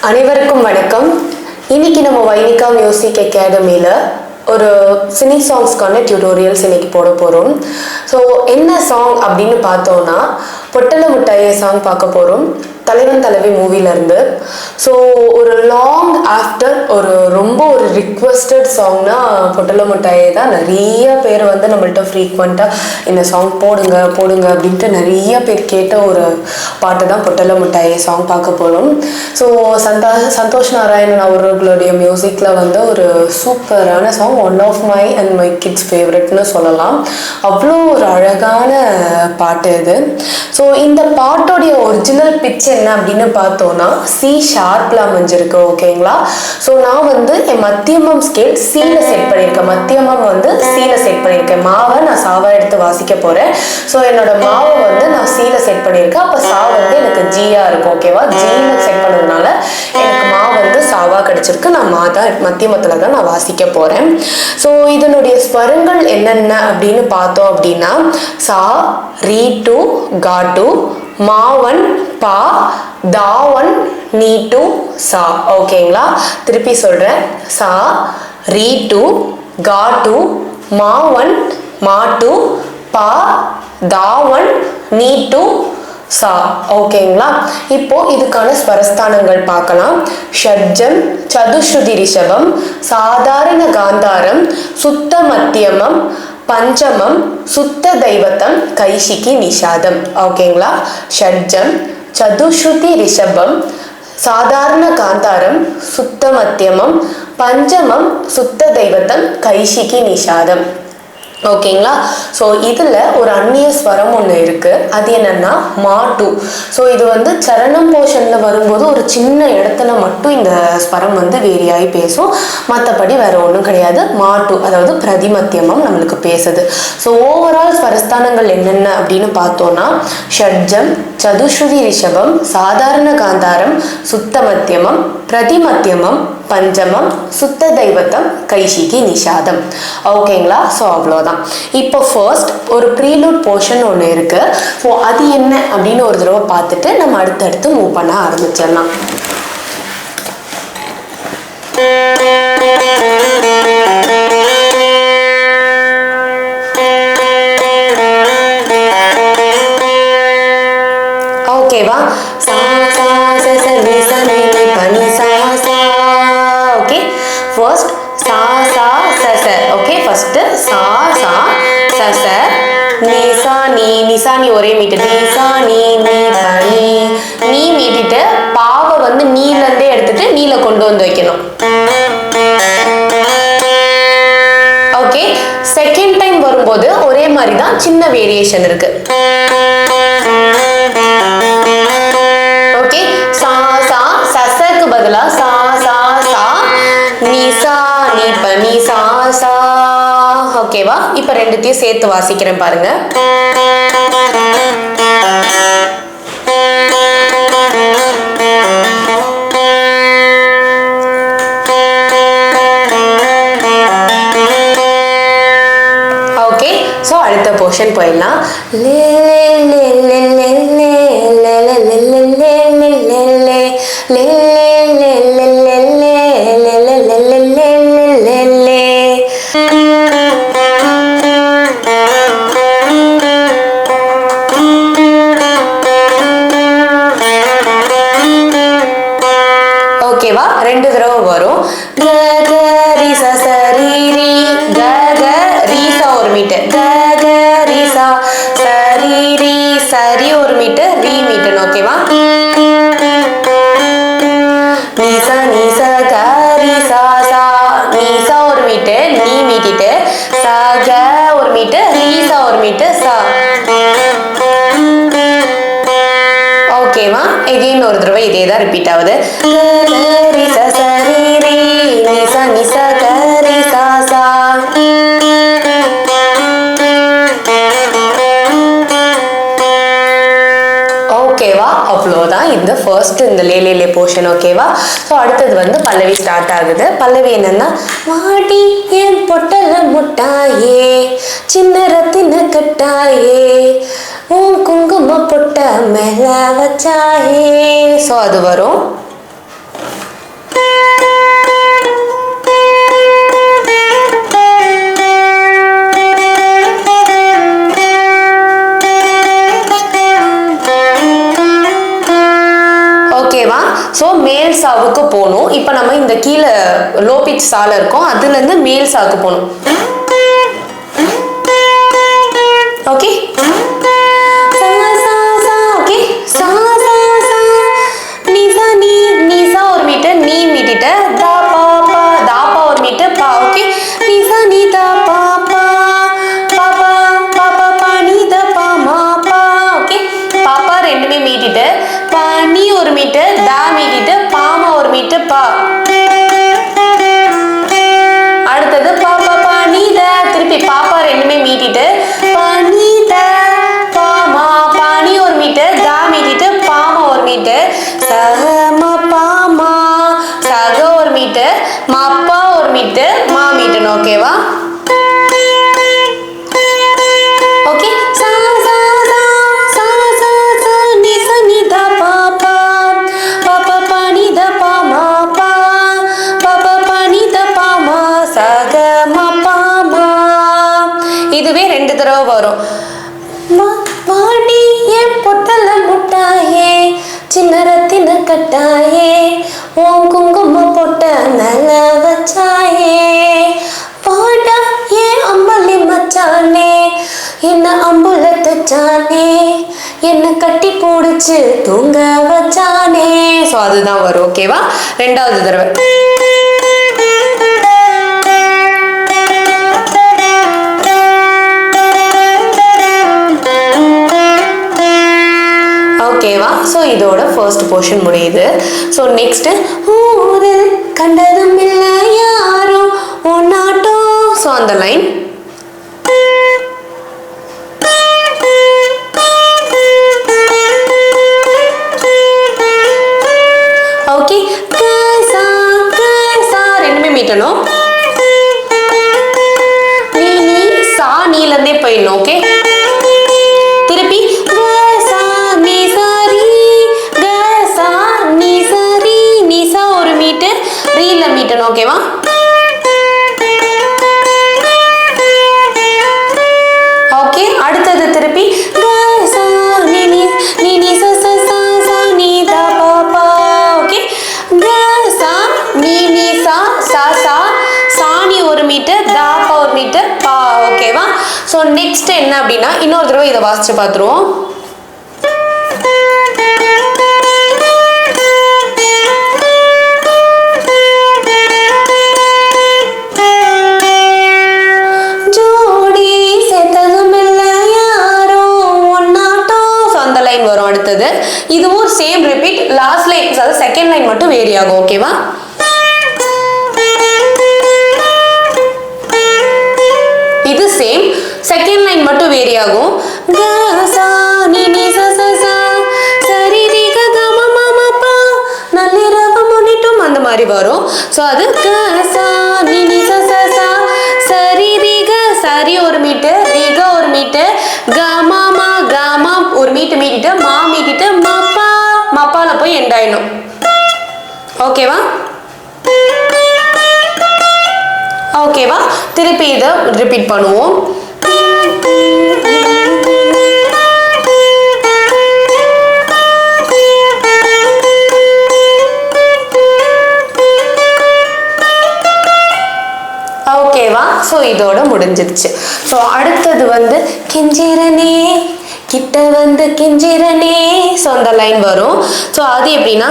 அனைவருக்கும் வணக்கம். இன்னைக்கு நம்ம வைனிகா மியூசிக் அகாடமியில் ஒரு சினி சாங்ஸ்க்கான டியூட்டோரியல்ஸ் இன்னைக்கு போட போகிறோம். ஸோ என்ன சாங் அப்படின்னு பார்த்தோன்னா பொட்டல முட்டாயே சாங் பார்க்க போகிறோம், தலைவன் தலைவி மூவிலேருந்து. ஸோ ஒரு லாங் ஆஃப்டர் ரொம்ப ரிக்வெஸ்டட் சாங்னா பொட்டல முட்டாயே தான். நிறைய பேர் வந்து நம்மள்ட்ட ஃப்ரீக்வெண்ட்டாக இந்த சாங் போடுங்க போடுங்க அப்படின்ட்டு நிறைய பேர் கேட்ட ஒரு பாட்டு தான் பொட்டல முட்டாயே சாங் பார்க்க போகிறோம். ஸோ சந்தோஷ் நாராயணன் அவர்களுடைய மியூசிக்கில் வந்து ஒரு சூப்பரான song, one of my and my kids ஃபேவரட்னு சொல்லலாம். அவ்வளோ ஒரு அழகான பாட்டு இது. ஸோ இந்த பாட்டோடைய ஒரிஜினல் பிச் என்ன அப்படின்னு பார்த்தோன்னா சி ஷார்ப்ல அமைஞ்சிருக்கு. ஓகேங்களா? ஸோ நான் வந்து என் மத்தியமம் ஸ்கேல் சீல செட் பண்ணியிருக்கேன். மத்தியமம் வந்து சீல செட் பண்ணியிருக்கேன். மாவை நான் சாவா எடுத்து வாசிக்க போகிறேன். ஸோ என்னோட மாவை வந்து நான் சீல செட் பண்ணியிருக்கேன். அப்போ சா வந்து எனக்கு ஜியா இருக்கும். ஓகேவா? ஜின்னு செட் பண்ணதுனால எனக்கு மா வந்து சாவா கிடைச்சிருக்கு. நான் மத்தியமத்தில் தான் நான் வாசிக்க போகிறேன். ஸோ இதனுடைய ஸ்வரங்கள் என்னென்ன அப்படின்னு பார்த்தோம் அப்படின்னா சா, ரீ டு, கா டு, மாவன், பா, தாவன், நீ டு, சா. ஓகேங்களா? திருப்பி சொல்கிறேன். சா, ரீ டு, கா டு, மாவன், மா டு, பா, தாவன், நீ டு, சா. ஓகேங்களா? இப்போ இதுக்கான ஸ்வரஸ்தானங்கள் பார்க்கலாம். ஷட்ஜம், சதுஸ்ருதி ரிஷபம், சாதாரண காந்தாரம், சுத்த மத்தியமம், பஞ்சமம், சுத்த தெய்வத்தம், கைஷிகி நிஷாதம். ஓகேங்களா? ஷட்ஜம், சதுஸ்ருதி ரிஷபம், சாதாரண காந்தாரம், சுத்த மத்தியமம், பஞ்சமம், சுத்த தெய்வத்தம், கைஷிகி நிஷாதம். ஓகேங்களா? ஸோ இதில் ஒரு அந்நிய ஸ்வரம் ஒன்று இருக்குது. அது என்னென்னா மாட்டு. ஸோ இது வந்து சரணம் போர்ஷனில் வரும்போது ஒரு சின்ன இடத்துல மட்டும் இந்த ஸ்வரம் வந்து வேரியாகி பேசும். மற்றபடி வேறு ஒன்றும் கிடையாது. மாட்டு அதாவது பிரதிமத்தியமம் நம்மளுக்கு பேசுது. ஸோ ஓவரால் ஸ்வரஸ்தானங்கள் என்னென்ன அப்படின்னு பார்த்தோன்னா ஷட்ஜம், சதுஸ்ருதி ரிஷபம், சாதாரண காந்தாரம், சுத்த மத்தியமம், பிரதிமத்தியமம், பஞ்சமம், சுத்த தெய்வத்தம், கைஷிகி நிஷாதம். ஓகேங்களா? ஸோ அவ்வளோதான். இப்போ ஃபர்ஸ்ட் ஒரு ப்ரீலூட் போர்ஷன் ஒன்று இருக்கு. ஸோ அது என்ன அப்படின்னு ஒரு தடவை பார்த்துட்டு நம்ம அடுத்தடுத்து மூவ் பண்ண ஆரம்பிச்சிடலாம். ஓகேவா? சா சா ச ச நீ ச நீ நீ ப நீ சா சா. ஓகே, ஃபர்ஸ்ட் சா சா ச ச. ஓகே, ஃபர்ஸ்ட் சா சா ச ச, நீ சா நீ, நீ சா நீ ஒரே மீட்டு, நீ சா நீ நீ ப நீ, நீ மீட்டிட்டு பாவை வந்து நீலேருந்தே எடுத்துட்டு நீல கொண்டு வந்து வைக்கணும். ஓகே, செகண்ட் டைம் வரும்போது ஒரே மாதிரி தான், சின்ன வேரியேஷன் இருக்கு. ஓகே, சா சா சசக்கு பதிலா சா சா சா, நீ சா நீ ப நீ சா சா. ஓகேவா? இப்ப ரெண்டுத்தையும் சேர்த்து வாசிக்கிறேன் பாருங்க. ஓகே, ஸோ அடுத்த போர்ஷன் போயிடலாம். லே லே லே லே லே லே லே லே லே லே லே லே லே லே லே லே லே லே லே. ஓகேவா? ரெண்டு தடவை வரும். க க ரி ச ச ரி ரி, க க ரி சா ஒரு மீட்டு, க க ரி சா ச ரி ரி, சரி ஒரு மீட்டு, ரீ மீட்டு. ஓகேவா? நீ ச நீ ச க ரி சா சா, நீ சா ஒரு மீட்டு, நீ மீட்டிட்டு ச க ஒரு மீட்டு, ரீ சா ஒரு மீட்டு, சா. ஓகேவா? எகெயின் ஒரு தடவை இதே தான் ரிப்பீட் ஆகுது. ரி ச ச ரி ரி, நீ ச நீ ச க ரி சா சா. ஓகேவா? அவ்வளோதான் இந்த ஃபர்ஸ்ட் இந்த லே லே லே போர்ஷன். ஓகேவா? ஸோ அடுத்தது வந்து பல்லவி ஸ்டார்ட் ஆகுது. பல்லவி என்னன்னா வாடி என் பொட்டல முட்டாயே, சின்ன ரத்தின கட்டாயே, உன் குங்கும பொட்ட மேல வச்சாயே. ஸோ அது வரும். ஸோ மேல் சாவுக்கு போகணும். இப்போ நம்ம இந்த கீழே லோ பிச் சால இருக்கோம், அதுலேருந்து மேல் சாவுக்கு போகணும். ஓகே, ஓகே, நீசா நீ, நீசா ஒரு மீட்டர், நீ மீட்டிட்ட, தா பா பா, தாப்பா ஒரு மீட்டர், பா. ஓகே, நீசா நீ தா பா பா, பாப்பா பாப்பா பா நீ த பா மா பா. ஓகே, பாப்பா ரெண்டுமே மீட்டிட்டு, பா நீ ஒரு மீட்டர், தா மீட்டிட்டு, பாமா ஒரு மீட்டர், பா. அடுத்தது பாப்பா பா நீ த, திருப்பி பாப்பா ரெண்டுமே மீட்டிட்டு, பா நீ த பாமா, பானி ஒரு மீட்டர், தா மீட்டிட்டு, பாமா ஒரு மீட்டர், சகமா பாமா, சக ஒரு மீட்டர், மாப்பா ஒரு மீட்டர், மா மீட்டர். ஓகேவா? ஓகே, சா சா சா சா சா சா நீ சா நீ தா பா பா, பாப்பா பா நீ த பா மா பா, பாப்பா பா நீ த பா மா, சக மா பா மா. இதுவே 2 தடவை வரும். வாடி என் பொட்டல முட்டாயே, சின்ன ரத்தின கட்டாயே, உன் குங்குமம் போட்ட நல்ல வச்சாயே, பாடா ஏன் அம்பளி மச்சானே, என்ன அம்புல தச்சானே, என்ன கட்டி போடுச்சு தூங்க வச்சானே. ஸோ அதுதான் வரும். ஓகேவா? 2வது தடவை. ஓகேவா? ஸோ இதோட ஃபர்ஸ்ட் போர்ஷன் முடியுது. ஸோ நெக்ஸ்ட், ஊரில் கண்டதும் இல்லை யாரும் ஒன்னாட்டம். ஸோ அந்த லைன். ஓகே, கசா கசா ரெண்டுமே மீட்டணும். நீ நீ சா நீலேருந்தே போயிடணும். ஓகே, திருப்பி ரீல மீட்டணும். ஓகேவா? ஓகே, அடுத்தது திருப்பி சாணி ஒரு மீட்டர், தாப்பா ஒரு மீட்டர், பா. ஓகேவா? ஸோ நெக்ஸ்ட் என்ன அப்படின்னா, இன்னொரு தடவை இதை வாசிச்சு பார்த்துருவோம். வரும். அடுத்தது இதுவும் சேம் ரிப்பீட், லாஸ்ட் லைன் அதாவது செகண்ட் லைன் மட்டும் வேரி ஆகும். ஓகேவா? இது சேம், செகண்ட் லைன் மட்டும் வேரி ஆகும். அந்த மாதிரி வரும். ஸோ அது சரி ஒரு மீட்டர், ரிக ஒரு மீட்டர், கமாமா கமா ஒரு மீட்டர் மீட்டிட்டு, மா மீட்டிட்டு, மாப்பா மாப்பால போய் எண்ட் ஆயிடும். ஓகேவா? ஓகேவா? திருப்பி இதை ரிப்பீட் பண்ணுவோம். ஓகேவா? ஸோ இதோட முடிஞ்சிருச்சு. ஸோ அடுத்தது வந்து கெஞ்சிரனே கிட்ட வந்து கெஞ்சிரனே. ஸோ அந்த லைன் வரும். ஸோ அது எப்படின்னா,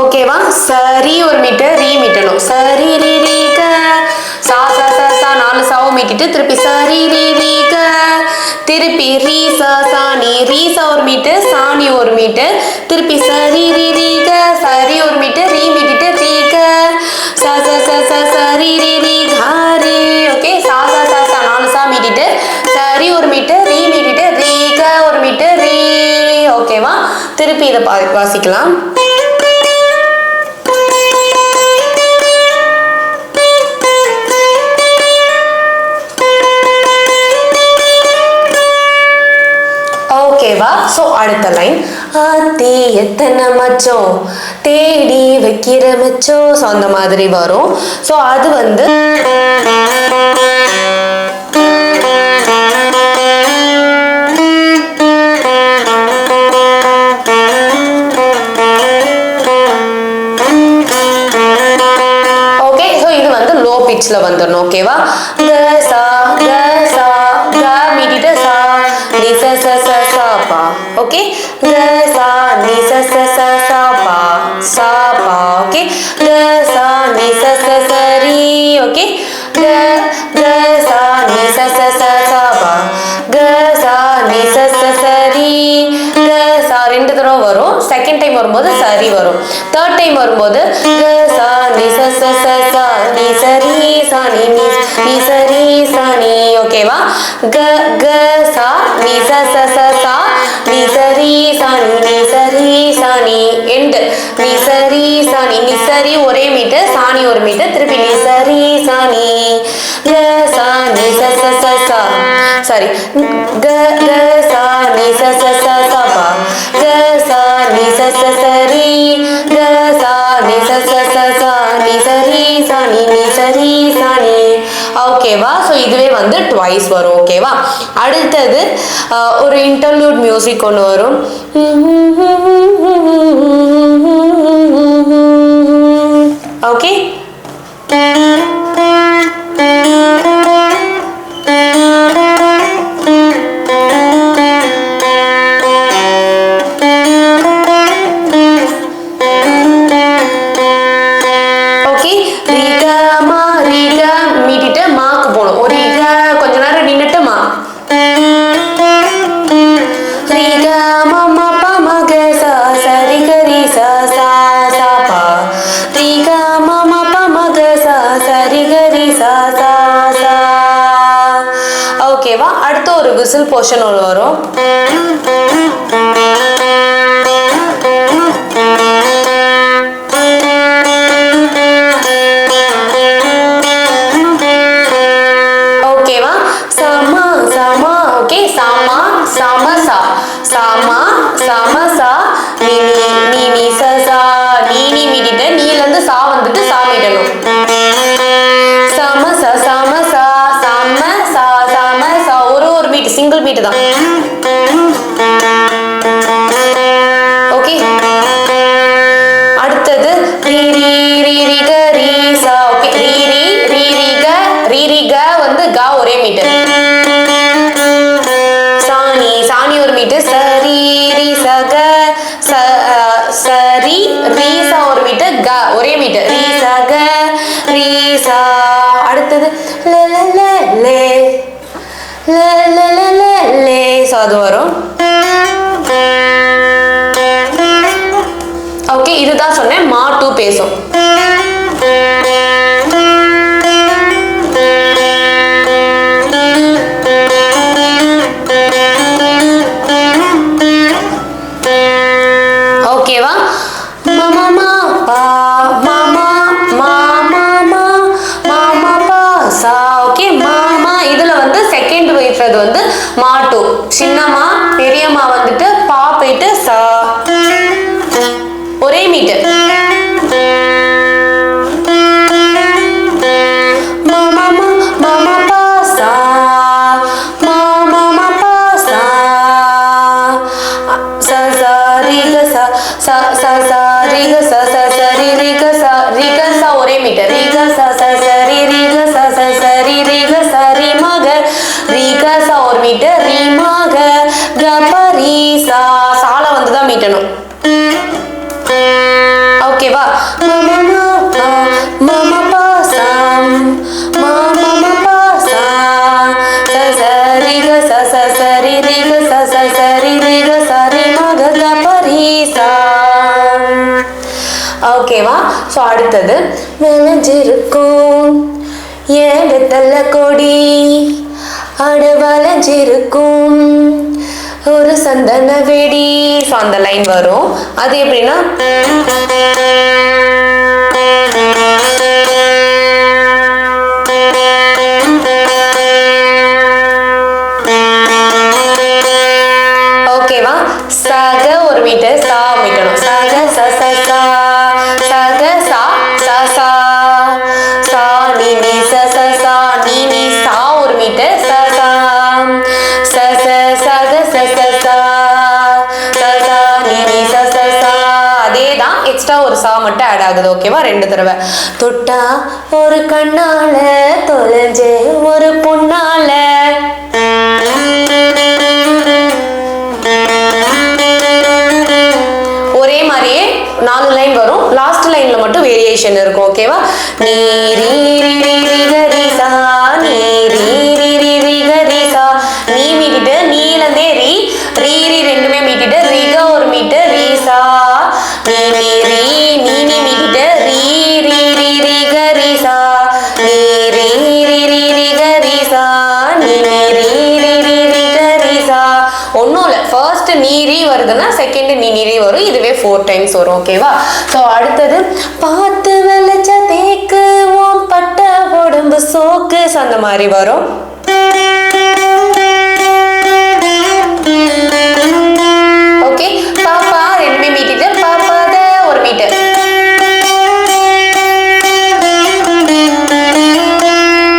ஓகேவா? சரி ஒரு மீட்டர், ரீ மீட்டணும். சரி ரீ ரீ க, சா சா சா சா 4 சாவை மீட்டிட்டு திருப்பி சரி ரீ ரீ க, திருப்பி ரீ சா சாணி, ரீ சா ஒரு மீட்டர், சாணி ஒரு மீட்டர், திருப்பி சரி ரீ ரீ க, சரி ஒரு மீட்டர், ரீ மீட்டிட்டு ரீ க, சா சா சா சா சரி ரீ ரீ காரி. ஓகே, சா சா சா சா 4 சா மீட்டிட்டு, சரி ஒரு மீட்டர், ரீ மீட்டிட்டு ரீ க ஒரு மீட்டர், ரீ. ஓகேவா? திருப்பி இதை வாசிக்கலாம். ஓகேவா? ஸோ அடுத்த லைன், ஆத்தி எத்தனை மச்சம் தேடி வைக்கிற மச்சோ. ஸோ அந்த மாதிரி வரும். ஸோ அது வந்து வந்துடணும். ஓகேவா? க சா க சா க மீட்டிட்டு சா நி ச ச ச சா பா. ஓகே, க சா நி ச ச ச சா பா சா பா. ஓகே, க சா நி ச ச ச ரி. ஓகே, க க சா நி ச ச ச சா பா க சா நி ச ச ச ரி. க சா ரெண்டு தடவை வரும். செகண்ட் டைம் வரும்போது சரி வரும். தேர்ட் டைம் வரும்போது க சா நி ச ச ச சா நி சரி சா நி நி சரி சா நி. ஓகேவா? க க சா நி ச ச ச சா நி சரி சா நி சரி சா நி. எண்ட் நி சரி சா நி. நி சரி ஒரே மீட்டர், சாணி ஒரு மீட்டர், திருப்பி நி சரி சா நி. க சா நி ச ச ச சா சாரி க க சா நி ச ச ச சா பா க சா நி ச ச ச ரி. க சா நி ச ச ச சா நி சரி சா நி நி சரி சா நி. ஓகேவா? ஸோ இதுவே வந்து ட்வைஸ் வரும். ஓகேவா? அடுத்தது ஒரு இன்டர்லூட் மியூசிக் ஒன்று வரும். ஓகே, ஓகேவா? அடுத்து ஒரு விசில் போர்ஷன் ஒன்று வரும். ஓகேவா? சமா சமா. ஓகே, சமா சமசா சமா சமசா நீ நீ நீ சா நீ நீ மீட்டிட்டு நீல இருந்து சா வந்துட்டு சா மீட்டணும். சமசா சமசா சமசா சமசா ஒரு மீட், சிங்கிள் மீட் தான். ஓகே, அடுத்தது ரி ரி ரி ரி க ரி சா. ஓகே, ரி ரி ரி ரி க ரி ரி க வந்து க ஒரே மீட்டர். சாணி சாணி ஒரு மீட்டர். சரி ரி ச க சரி ரி சா ஒரு மீட்டர். க ஒரே மீட்டர். ரி ச க ரி சா. அடுத்தது ல ல ல லே ல ல ல ல லே. ஸோ அது வரும். ஓகே, இதுதான் சொன்னேன் மா டூ பேசும். ஓகேவா? மாமா பா மாமா மாமா மாமா பா சா. ஓகே, மாமா இதுல வந்து செகண்ட் வைக்கிறது வந்து மா டூ. சின்னம்மா பெரியம்மா வந்துட்டு பா போயிட்டு சா ஒரே மீட்டர். மாமா மாமா பா சா மாமா பா சா சா சா ரி க சா சா சா சா ரி க சா சா சா ரி ரி க சா ஒரே மீட்டர். ரி க சா சா சா ரி ரி க சா சா சா ரி ரி க சா ரி மா க ரி க சா ஒரு மீட்டர். ரி மா க க ப ரி சா சால வந்து தான் மீட்டணும். ஓகேவா? மாமா மாமா பா சா மாமா பா சா சா சா ரி க சா சா சா ரி ரி க சா சா சா ரி ரி க சா ரி மா க க ப ரி சா. ஓகேவா? ஸோ அடுத்தது விளைஞ்சிருக்கும் ஏன் வெத்தல கொடி அட வளைஞ்சிருக்கும் ஒரு சந்தன வெடி. ஸோ அந்த லைன் வரும். அது எப்படின்னா ஓகேவா? சக ஒரு மீட்டர், சா மீட்டணும். சக ச ச சா சா மட்டும் ஆட் ஆகுது. ஓகேவா? 2 தடவை. தொட்டா ஒரு கண்ணால தொலைஞ்சே ஒரு பொண்ணால. ஒரே மாதிரியே 4 லைன் வரும். லாஸ்ட் லைன்ல மட்டும் வேரியேஷன் இருக்கும். ஓகேவா? நீ ரீ ரி ரி ரி கரி சா, நீ ரீ ரி ரி ரி கரி சா. நீ மீட்டிட்டு நீலந்தே ரீ ரீ ரி ரெண்டுமே மீட்டிட்டு ரிக ஒரு மீட்டு ரீ சா. நீ நீ ரீ நீ நீ மீட்டிட்டு ரீ ரி ரி ரி கரி சா. நீ ரீ ரி ரி ரி கரி சா, நீ நீ ரீ ரி ரி ரி கரி சா. ஒன்றும் இல்லை, ஃபர்ஸ்ட் நீரி வருதுன்னா செகண்ட் நீரி வரும். இதுவே 4 டைம்ஸ் வரும். ஓகேவா? ஸோ அடுத்தது பார்த்து வெள்ளச்ச தேக்கு ஓம் பட்ட உடம்பு சோக்கு. அந்த மாதிரி வரும். ஓகே, பாப்பா ரெண்டுமே மீட்டிட்டு பாப்பாத ஒரு மீட்டு.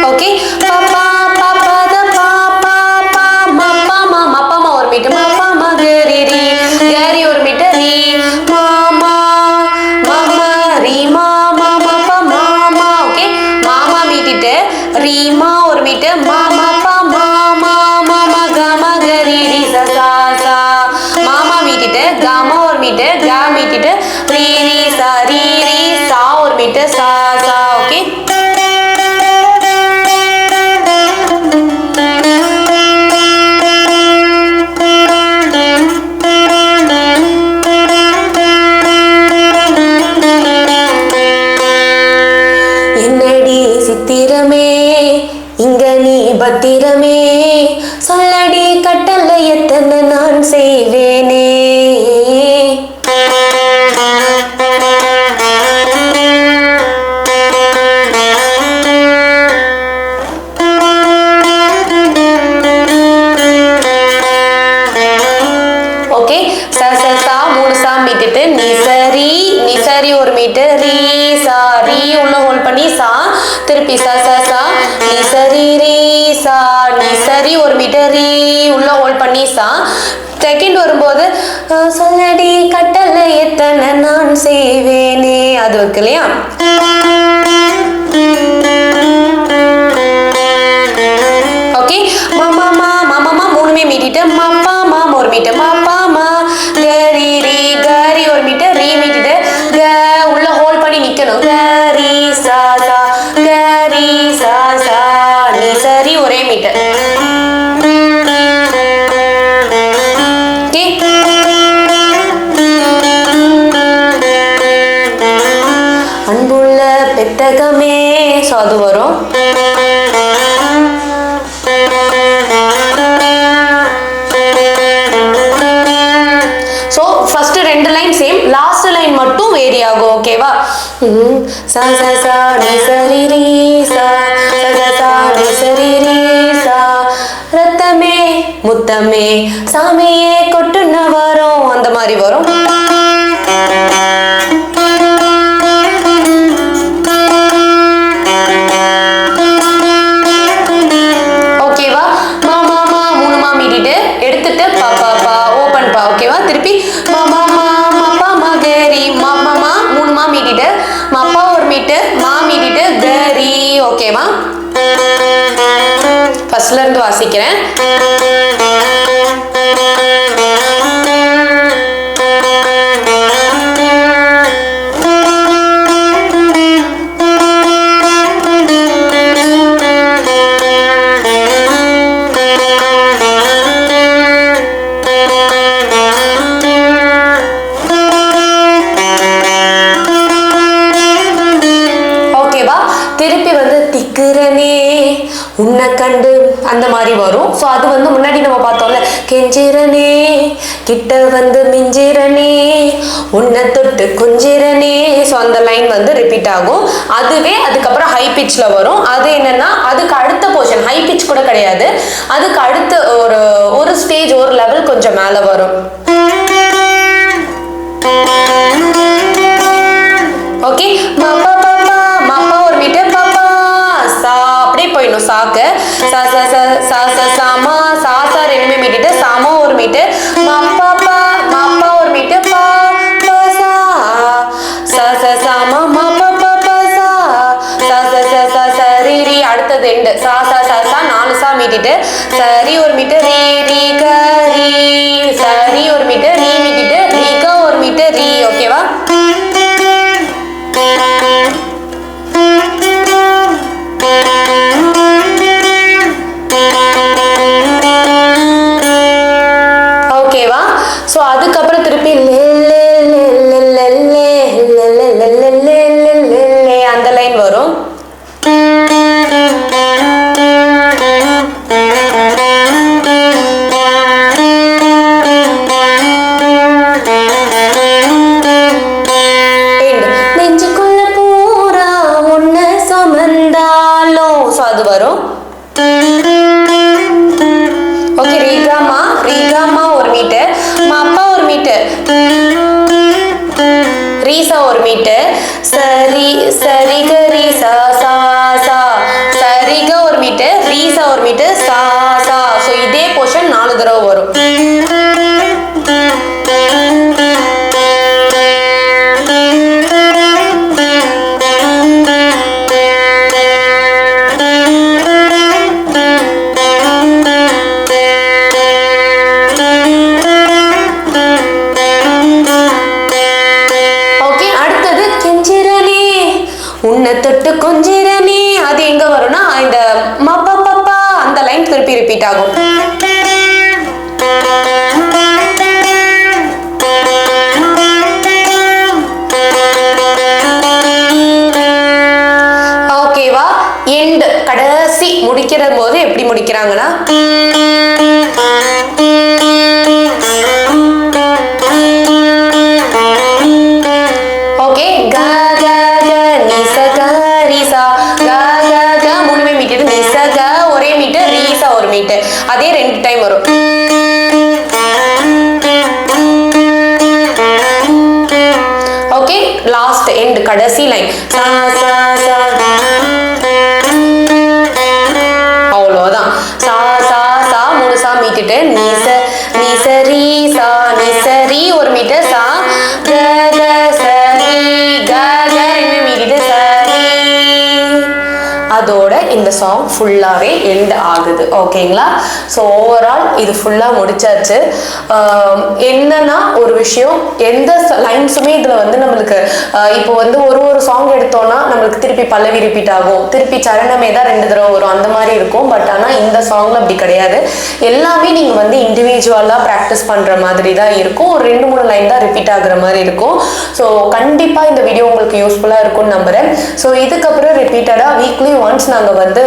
ஓகே, பாப்பா பாப்பாத பாப்பா பா மப்பா மா மப்பா மா ஒரு மீட்டு. மப்பா மா கரி ரி கரி ஒரு மீட்டு ரி மாமா மாமா ரி மாமா மப்பா மாமா. ஓகே, மாமா மீட்டிட்டு ரீமா ஒரு மீட்டு மாமா பா மாமா மாமா கமா கரி ரி சா சா. மாமா மீட்டிட்டு காமா ஒரு மீட்டு கா மீட்டிட்டு ரீ ரி சா ரி ரி சா ஒரு மீட்டு சா சா. ஓகே, என்னடி சித்திரமே இங்க நீ பத்திரமே, சொல்லடி கட்டளை எத்தனை நான் செய்வேனே. ஓகே, ச ச சா 3 சா மீட்டிட்டு நிசரி நிசரி ஒரு மீட்டு ரீ சா ரீ உள்ள ஹோல்ட் பண்ணி சா திருப்பி ச ச சா நிசரி ரீ சா நிசரி ஒரு மீட்டு ரீ உள்ள ஹோல்ட் பண்ணி சா. செகண்ட் வரும்போது சொல்லடி கட்டளை எத்தனை நான் செய்வேனே அது இருக்கு இல்லையா? ஓகே, மாமா மா மாமா மூணுமே மீட்டிட்டு மாப்பா மா ஒரு மீட்டு மாப்பா மா கரி ரி கரி ஒரு மீட்டு ரீ மீட்டிட்டு க உள்ள ஹோல்ட் பண்ணி நிக்கணும். கரி சா சா கரி சா சா நீ சரி ஒரே மீட்டு. அன்புள்ள பெட்டகமே. ஸோ அது வரும். So first 2 line same, last line மட்டும் வேரி ஆகும். ஓகேவா? சா சா சா நீ சரி ரீ சா சா சா சா நீ சரி ரீ சா. ரத்தமே முத்தமே சாமியே கொட்டுன வரும் அந்த மாதிரி வரும். ஓகேவா? மாமா மா 3 மா மீட்டிட்டு எடுத்துட்டு பாப்பா பா ஓபன் பா. ஓகேவா? திருப்பி மாமா மா மப்பா மா கரி மாமா மா 3 மா மீட்டிட்டு மப்பா ஒரு மீட்டு மா மீட்டிட்டு கரி. ஓகேவா? ஃபர்ஸ்ட்ல இருந்து வாசிக்கிறேன். திருப்பி வந்து திக்குறனே உன்னை கண்டு அந்த மாதிரி வரும். ஸோ அது வந்து முன்னாடி நம்ம பார்த்தோம்ல, கெஞ்சிரனே கிட்ட வந்து மிஞ்சிரனே உன்னை தொட்டு கொஞ்சிரனே. ஸோ அந்த லைன் வந்து ரிப்பீட் ஆகும். அதுவே அதுக்கப்புறம் ஹை பிச்சில் வரும். அது என்னன்னா அதுக்கு அடுத்த போர்ஷன் ஹை பிச் கூட கிடையாது, அதுக்கு அடுத்து ஒரு ஸ்டேஜ் ஒரு லெவல் கொஞ்சம் மேலே வரும். ஓகே, மாப்பா பாப்பா மாப்பா ஒரு மீட்டு பாப்பா சா அப்படியே போயிடணும். சாக்கு சா சா சா சா சா சாமா சா சா ரெண்டுமே மீட்டிட்டு சாமா ஒரு மீட்டு மாப்பா பா மாப்பா ஒரு மீட்டு பா பா சா சா எண்டு சா சா சா சா 4 சா மீட்டிட்டு சரி ஒரு மீட்டு ரீ ரீ க ரீ சரி ஒரு மீட்டு ரீ மீட்டிட்டு ரீ க ஒரு மீட்டு ரீ. ஓகேவா? ஓகேவா? ஸோ அதுக்கப்புறம் திருப்பி அந்த லைன் வரும். நெஞ்சுக்குள்ள பூரா ஒன்ன சுமந்தாலும் ஸோ அது வரும். ஓகே, ரீகாமா ரீகாமா ஒரு மீட்டு, அப்பா ஒரு மீட்டு, ரீசா ஒரு மீட்டு, சரி சரிக ரீசா சா சா சரிக ஒரு மீட்டு, ரீசா ஒரு மீட்டு, சா சா. ஸோ இதே போர்ஷன் 4 தடவை வரும். உன்னை தொட்டு கொஞ்சிரனே அது எங்க வரும்னா இந்த மப்பா பப்பா அந்த லைன் திருப்பி ரிப்பீட் ஆகும். ஓகேவா? எண்ட் கடைசி முடிக்கிற போது எப்படி முடிக்கிறாங்கன்னா ஓகே க க க நிச க ரீசா க க க மூணுமே மீட்டு நிச க ஒரே மீட்டு ரீசா ஒரு மீட்டு அதே 2 டைம் வரும். ஓகே, லாஸ்ட் எண்ட் கடைசி லைன் சா சா சா அவ்வளோதான். சா சா சா 3 சா மீட்டுட்டு நிச நிசரி சா நிசரி ஒரு மீட்டு சா க க சரி க க 2 மீட்டிட்டு சரி. அதோட இந்த சாங் ஃபுல்லாகவே எண்ட் ஆகுது. ஓகேங்களா? ஸோ ஓவரால் இது ஃபுல்லாக முடிச்சாச்சு. என்னன்னா ஒரு விஷயம், எந்த லைன்ஸுமே இதில் வந்து நம்மளுக்கு இப்போ வந்து ஒரு சாங் எடுத்தோம்னா நம்மளுக்கு திருப்பி பல்லவி ரிப்பீட் ஆகும், திருப்பி சரணமே தான் 2 தடவை வரும், அந்த மாதிரி இருக்கும். பட் ஆனால் இந்த சாங்ல அப்படி கிடையாது. எல்லாமே நீங்கள் வந்து இண்டிவிஜுவலாக ப்ராக்டிஸ் பண்ணுற மாதிரி தான் இருக்கும். ஒரு 2-3 லைன் தான் ரிப்பீட் ஆகுற மாதிரி இருக்கும். ஸோ கண்டிப்பாக இந்த வீடியோ உங்களுக்கு யூஸ்ஃபுல்லாக இருக்கும்னு நம்புகிறேன். ஸோ இதுக்கப்புறம் ரிப்பீட்டடாக வீக்லி ஒன்ஸ் நாங்கள் வந்து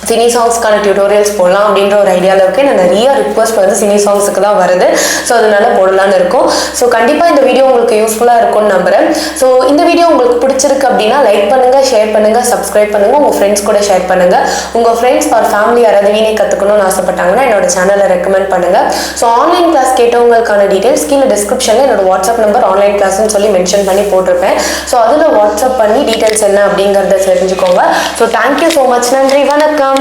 சினி சாங்ஸ்க்கான டியூட்டோரியல்ஸ் போடலாம் அப்படின்ற ஒரு ஐடியாவில் இருக்குது. நான் நிறைய ரிக்வஸ்ட் வந்து சினி சாங்ஸுக்கு தான் வருது. ஸோ அதனால போடலான்னு இருக்கும். ஸோ கண்டிப்பாக இந்த வீடியோ உங்களுக்கு யூஸ்ஃபுல்லாக இருக்கும்னு நம்புகிறேன். ஸோ இந்த வீடியோ உங்களுக்கு பிடிச்சிருக்கு அப்படின்னா லைக் பண்ணுங்கள், ஷேர் பண்ணுங்கள், சப்ஸ்கிரைப் பண்ணுங்கள், உங்கள் ஃப்ரெண்ட்ஸ் கூட ஷேர் பண்ணுங்கள். உங்கள் ஃப்ரெண்ட்ஸ் ஆர் ஃபேமிலி யாராவது வீணை கற்றுக்கணும்னு ஆசைப்பட்டாங்கன்னா என்னோட சேனலை ரெக்கமெண்ட் பண்ணுங்கள். ஸோ ஆன்லைன் கிளாஸ் கேட்டவங்களுக்கான டீட்டெயில்ஸ் கீழே டிஸ்கிரிப்ஷனில் என்னோட வாட்ஸ்அப் நம்பர் ஆன்லைன் கிளாஸ்ன்னு சொல்லி மென்ஷன் பண்ணி போட்டிருப்பேன். ஸோ அதில் வாட்ஸ்அப் பண்ணி டீட்டெயில்ஸ் என்ன அப்படிங்கிறத தெரிஞ்சுக்கோங்க. So thank you so much. நன்றி, வணக்கம்.